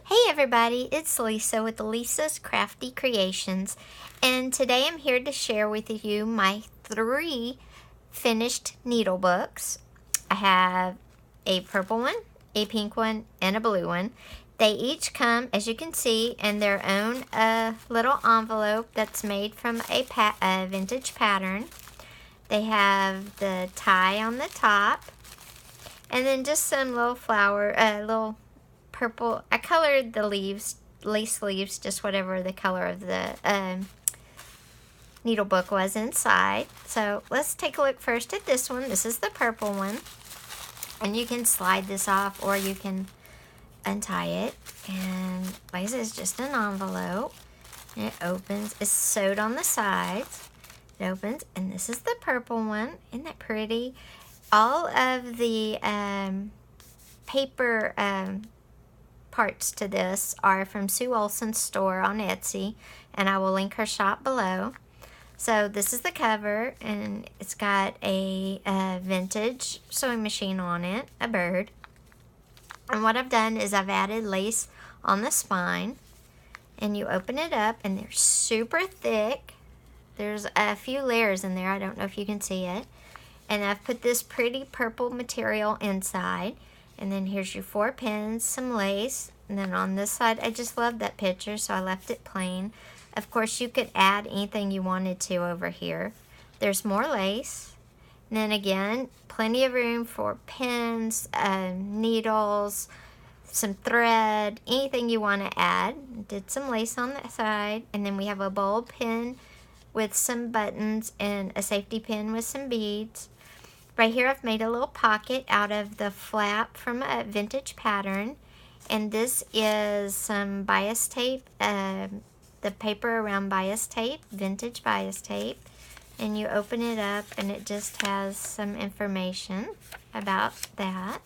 Hey everybody, it's Lisa with Lisa's Crafty Creations, and today I'm here to share with you my 3 finished needle books. I have a purple one, a pink one, and a blue one. They each come, as you can see, in their own little envelope that's made from a vintage pattern. They have the tie on the top, and then just some little little purple. I colored the leaves, lace leaves, just whatever the color of the needle book was inside. So let's take a look first at this one. This is the purple one, and you can slide this off or you can untie it. And like I said, it's just an envelope, and it opens. It's sewed on the sides. It opens, and this is the purple one. Isn't that pretty? All of the paper parts to this are from Sue Olson's store on Etsy, and I will link her shop below. So this is the cover, and it's got a vintage sewing machine on it, a bird. And what I've done is I've added lace on the spine, and you open it up, and they're super thick. There's a few layers in there. I don't know if you can see it. And I've put this pretty purple material inside. And then here's your 4 pins, some lace. And then on this side, I just love that picture, so I left it plain. Of course, you could add anything you wanted to over here. There's more lace. And then again, plenty of room for pins, needles, some thread, anything you want to add. Did some lace on the side. And then we have a bulb pin with some buttons and a safety pin with some beads. Right here I've made a little pocket out of the flap from a vintage pattern, and this is some bias tape, the paper around bias tape, vintage bias tape, and you open it up and it just has some information about that.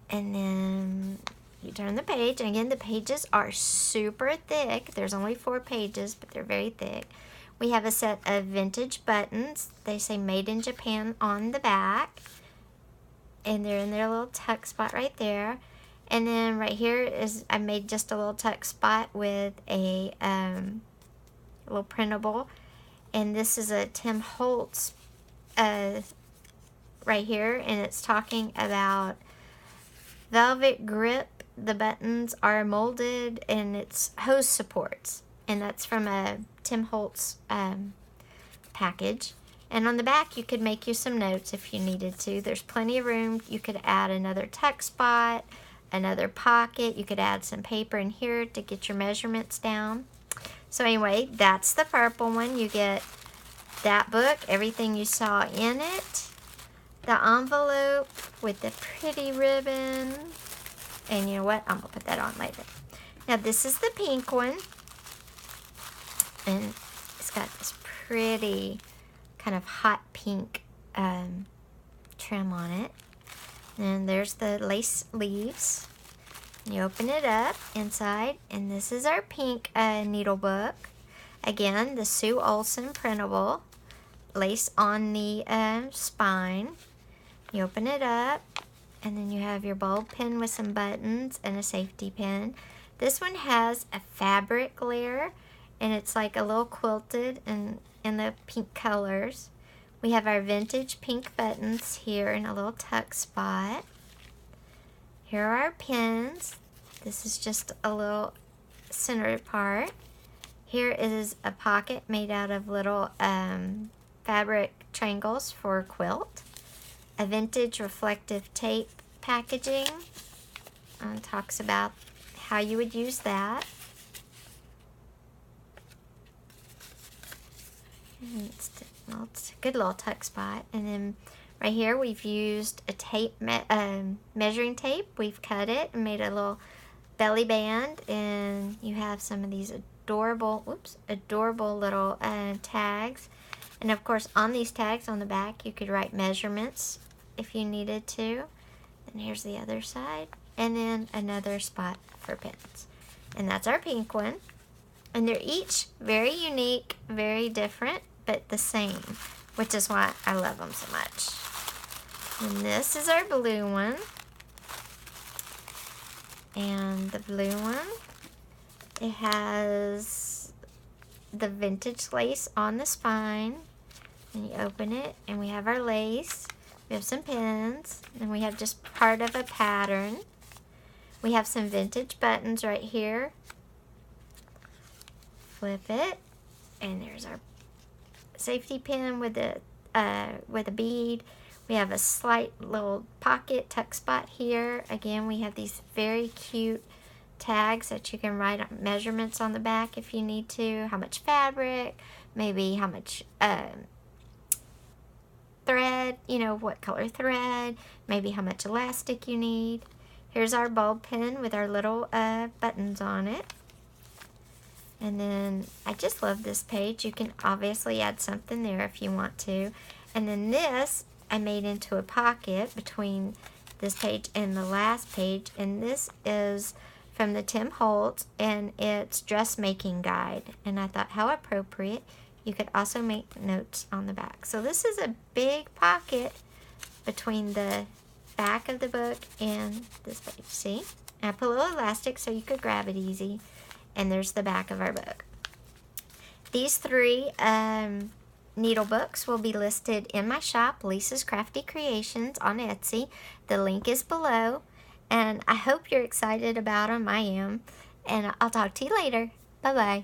And then you turn the page, and again the pages are super thick. There's only 4 pages, but they're very thick. We have a set of vintage buttons. They say Made in Japan on the back. And they're in their little tuck spot right there. And then right here is, I made just a little tuck spot with a little printable. And this is a Tim Holtz right here. And it's talking about velvet grip. The buttons are molded, and it's hose supports. And that's from a Tim Holtz package. And on the back, you could make you some notes if you needed to. There's plenty of room. You could add another tuck spot, another pocket. You could add some paper in here to get your measurements down. So anyway, that's the purple one. You get that book, everything you saw in it, the envelope with the pretty ribbon. And you know what? I'm going to put that on later. Now, this is the pink one. And it's got this pretty kind of hot pink trim on it. And there's the lace leaves. You open it up inside, and this is our pink needle book. Again, the Sue Olson printable. Lace on the spine. You open it up, and then you have your bulb pin with some buttons and a safety pin. This one has a fabric layer, and it's like a little quilted and in the pink colors. We have our vintage pink buttons here in a little tuck spot. Here are our pins. This is just a little center part. Here is a pocket made out of little fabric triangles for a quilt. A vintage reflective tape packaging. Talks about how you would use that. And it's a good little tuck spot. And then right here we've used a tape, measuring tape. We've cut it and made a little belly band. And you have some of these adorable little tags. And of course on these tags on the back you could write measurements if you needed to. And here's the other side. And then another spot for pins. And that's our pink one. And they're each very unique, very different, but the same, which is why I love them so much. And this is our blue one. And the blue one, it has the vintage lace on the spine. And you open it, and we have our lace. We have some pins, and we have just part of a pattern. We have some vintage buttons right here. Flip it, and there's our safety pin with a bead. We have a slight little pocket tuck spot here. Again, we have these very cute tags that you can write measurements on the back if you need to. How much fabric, maybe how much thread, you know, what color thread, maybe how much elastic you need. Here's our bulb pin with our little buttons on it. And then I just love this page. You can obviously add something there if you want to. And then this I made into a pocket between this page and the last page. And this is from the Tim Holtz, and it's dressmaking guide. And I thought, how appropriate. You could also make notes on the back. So this is a big pocket between the back of the book and this page. See? And I put a little elastic so you could grab it easy. And there's the back of our book. These 3 needle books will be listed in my shop, Lisa's Crafty Creations, on Etsy. The link is below. And I hope you're excited about them. I am. And I'll talk to you later. Bye-bye.